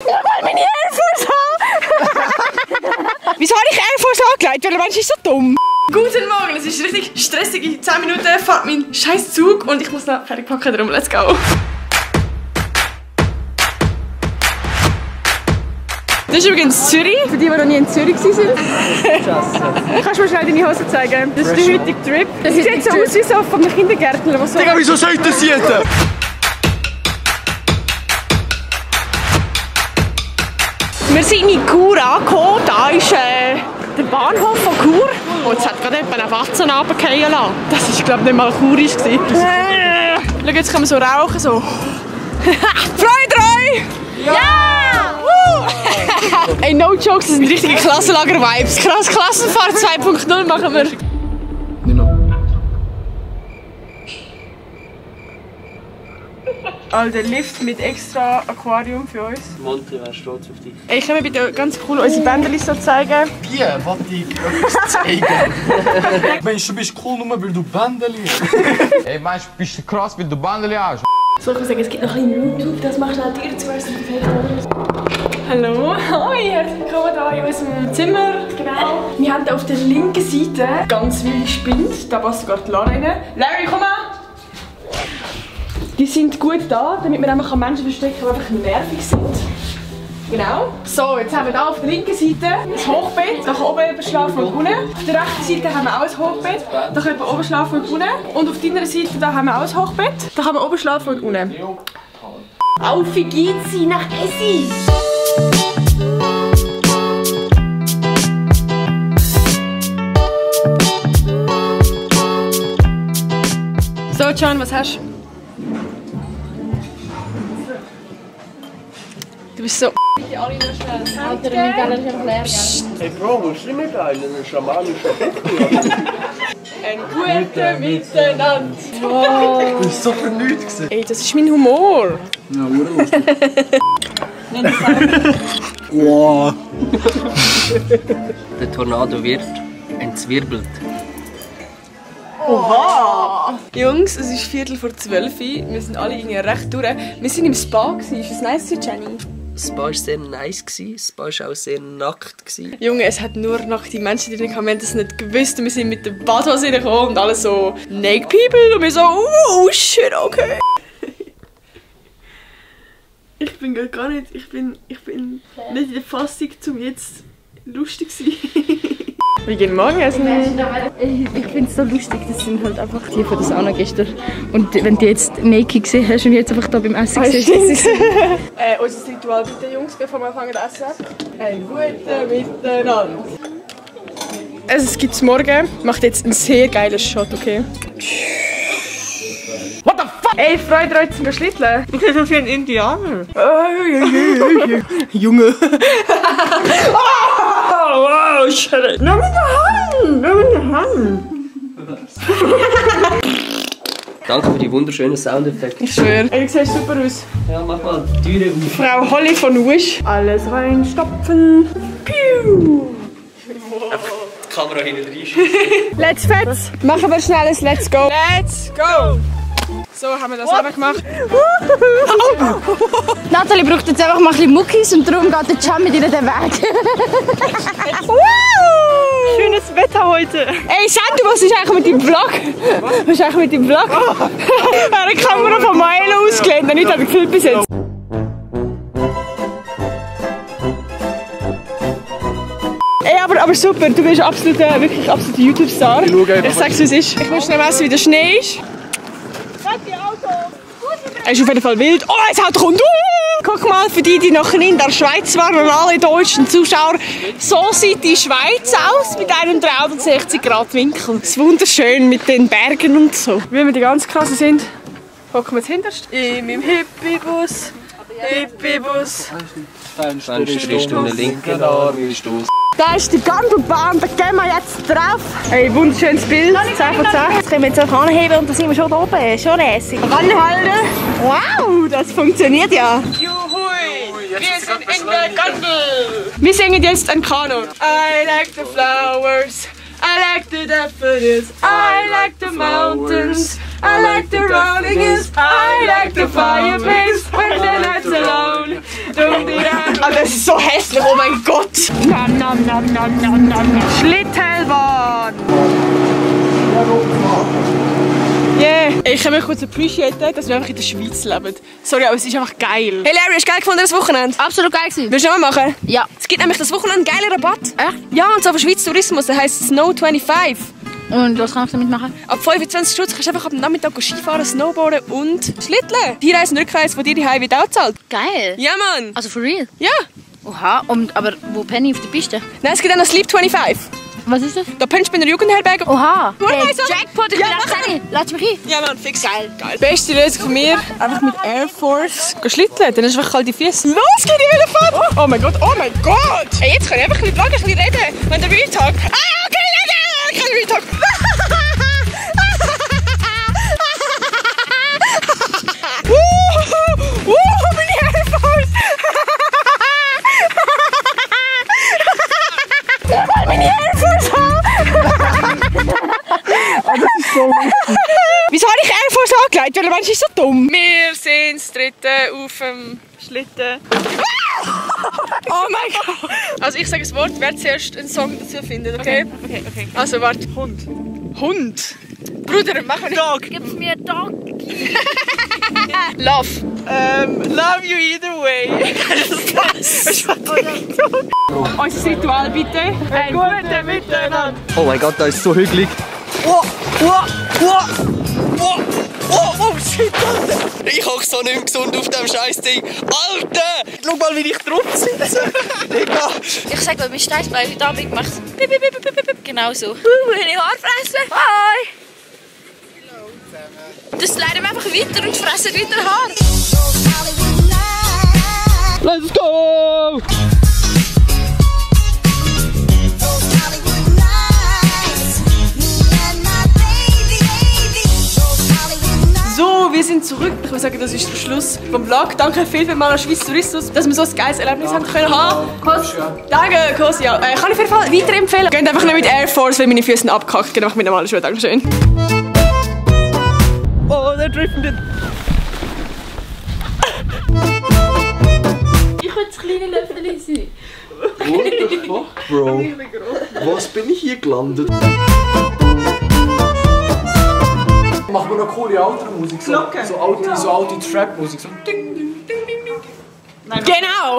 Ich will meine Air Force haben! Wieso habe ich Air Force angelegt? Weil der Mensch ist so dumm. Guten Morgen, es ist richtig stressige 10 Minuten, fährt mein scheiß Zug und ich muss noch fertig packen, darum let's go. Das ist übrigens Zürich, für die noch nie in Zürich waren. Kannst du mir schnell deine Hose zeigen? Das ist der heutige Trip. Das sieht so aus wie so von einem Kindergärtner. So Digga, wieso soll ich das hier? Wir sind in Chur angekommen. Da ist der Bahnhof von Chur. Und es hat gerade jemand eine Watson runterfallen lassen. Das war, glaube ich, nicht mal churisch. Schau, jetzt können wir so rauchen. So. Freude euch! Ja! Ey, no jokes, das sind richtige Klassenlager-Vibes. Krass, Klassenfahrt 2.0 machen wir. Nicht noch. Also Lift mit extra Aquarium für uns. Monty wäre stolz auf dich. Ey, können wir bitte ganz cool unsere Bänder so zeigen? Wie? Was ich etwas zeigen? Meinst du, bist cool nur, weil du Bändeli hast? Ey, meinst du, bist du krass, weil du Bändeli hast? So, ich muss sagen, es gibt noch ein bisschen YouTube, das machst du auch dir zuerst. Hallo, hoi, herzlich willkommen hier in unserem Zimmer. Genau. Wir haben hier auf der linken Seite ganz wilde Spind. Da passt sogar die Lara rein. Larry, komm mal! Die sind gut da, damit wir einfach Menschen verstecken, die einfach nervig sind. Genau. So, jetzt haben wir hier auf der linken Seite ein Hochbett. Da kann oben überschlafen und unten. Auf der rechten Seite haben wir auch ein Hochbett. Da können wir oben schlafen und unten. Und auf deiner Seite da haben wir auch ein Hochbett. Da kann man oben schlafen und unten. Auf geht's nach Essi! So, Can, was hast du? Du bist so. Hey Bro, willst du nicht einen schamanischen Ein guter Miteinander. Wow. Du bist so vernünftig gewesen. Ey, das ist mein Humor. Ja, urlustig. Wow. Der Tornado wird entzwirbelt. Oha! Jungs, es ist 11:45. Wir sind alle irgendwie recht durch. Wir sind im Spa. Ist das nice, Jenny? Das Spa war sehr nice, das Spa war auch sehr nackt. Junge, es hat nur nackte Menschen drin gehabt. Wir haben das nicht gewusst. Und wir sind mit der Badhose reingekommen und alle so naked people. Und wir so, shit, okay. Ich bin gar nicht, ich bin nicht in der Fassung, um jetzt lustig zu sein. Wir gehen morgen essen. Ich finde es so lustig, das sind halt einfach die von der Sauna gestern. Und wenn du jetzt naked gesehen hast und jetzt einfach hier beim Essen siehst. Unser Ritual bitte, Jungs, bevor wir anfangen zu essen. Ein guter Miteinander. Es gibt's morgen. Macht jetzt einen sehr geilen Shot, okay? What the fuck? Ey, freut euch zum Schlitteln. Ich bin so wie ein Indianer. Junge. Oh, shit. Nimm in die Hand. Danke für die wunderschönen Soundeffekte. Ich schwöre. Ey, du siehst super aus. Ja, mach mal die Türe auf. Frau Holly von Wish. Alles reinstopfen. Piu. Die Kamera hinten reinschießen. Let's fetz. Machen wir schnell ein Let's Go. Let's Go. So haben wir das auch gemacht. Nathalie braucht jetzt einfach mal ein bisschen Muckis und darum geht der Can mit ihr den Weg. Schönes Wetter heute. Ey, Sandy, was ist eigentlich mit deinem Vlog? Was ist eigentlich mit deinem Vlog? Er hat die Kamera von Meilen ausgelehnt, nicht hat er gefilmt bis jetzt. Ey, aber super, du bist absolut, wirklich absoluter YouTube-Star. Ich sag's, wie es ist. Ich muss schnell messen, wie der Schnee ist. Er ist auf jeden Fall wild. Oh, es haut rund. Guck mal, für die noch nie in der Schweiz waren und alle deutschen Zuschauer, so sieht die Schweiz aus mit einem 360-Grad-Winkel. Es ist wunderschön mit den Bergen und so. Wie wir die ganz krassen sind, hocken wir jetzt hinterst. In meinem Hippie-Bus. Hippie-Bus. Stunde linken Arm ist aus. Da ist die Gondelbahn, da gehen wir jetzt drauf. Ein wunderschönes Bild, 10 von 10. Jetzt können wir jetzt auch anheben und dann sind wir schon da oben. Schon lässig. Anhalten. Wow, das funktioniert ja. Juhui, wir sind in der Gondel. Wir singen jetzt ein Kanon. I like the flowers, I like the daffodils, I like the mountains. I like the rolling hills, I like the fireplace, when the night's alone. Ah, das ist so hässlich, oh mein Gott. Nam, nam, nam, nam, nam, nam. Schlittelbahn. Yeah. Ich kann mich kurz appreciaten, dass wir einfach in der Schweiz leben. Sorry, aber es ist einfach geil. Hey Larry, hast du geil gefunden das Wochenende? Absolut geil gewesen. Willst du noch mal machen? Ja. Es gibt nämlich das Wochenende einen geilen Rabatt. Echt? Ja, und zwar von Schweiz Tourismus, der heisst Snow 25. Und was kann ich damit machen? Ab 25 Stutz kannst du einfach am Nachmittag Skifahren, Snowboarden und Schlitteln. Die Reise und Rückreise von dir daheim wird auch gezahlt. Geil. Ja, Mann. Also for real? Ja. Oha, aber wo penne ich auf der Piste? Nein, es gibt auch noch Sleep 25. Was ist das? Da pennst du bei einer Jugendherberge. Oha, Nur der mal so. Jackpot, ich bin 18. Lass mich hin. Ja, Mann, fix. Geil. Beste Lösung von mir, einfach mit Air Force schlitteln. Dann hast du einfach kalte Füße. Los, geh in die Fahrt! Oh mein Gott, oh mein Gott! Hey, jetzt kann ich einfach ein bisschen reden. Wenn der Real Talk... Ah, okay, reden! Kein Real Talk. Meine Air Force! Meine Air Force haben! Das ist so lustig. Wieso habe ich Air Force angelegt? Weil der Mensch ist so dumm. Wir sind das dritte auf dem Schlitten. Oh mein Gott! Also ich sage das Wort, wer zuerst einen Song dazu findet, okay? Okay. Also warte. Hund. Bruder, mach mal Dog. Gib mir Dog. Love. Love you either way. Unser Ritual bitte. Ein gutes Miteinander. Oh mein Gott, das ist so hügelig. Oh, shit, Alter. Ich hocke so nicht mehr gesund auf dem Scheiß-Ding. Alter! Schau mal, wie ich drauf sitze. Digga. Ich sag mal, mein Steißbein heute Abend macht bip, bip, bip, bip, bip. Genau so. Eine Haarfresse. Hi! Das leiden wir einfach weiter und fressen weiter Haar. Let's go! So, wir sind zurück. Ich würde sagen, das ist der Schluss vom Vlog. Danke vielmals an Schweiz Tourismus, dass wir so ein geiles Erlebnis haben können. Kos. Danke, Kos. Ja. Kann ich auf jeden Fall weiterempfehlen. Geht einfach nicht mit Air Force, weil meine Füße sind abgekackt. Geht einfach mit normalen Schuhen. Dankeschön. Oh, der driftet. Ich will das kleine Löffel sein. What the fuck, Bro? Was bin ich hier gelandet? Machen wir noch coole Outro-Musik? So alte Trap-Musik. So ding, ding, ding, ding, ding. Genau!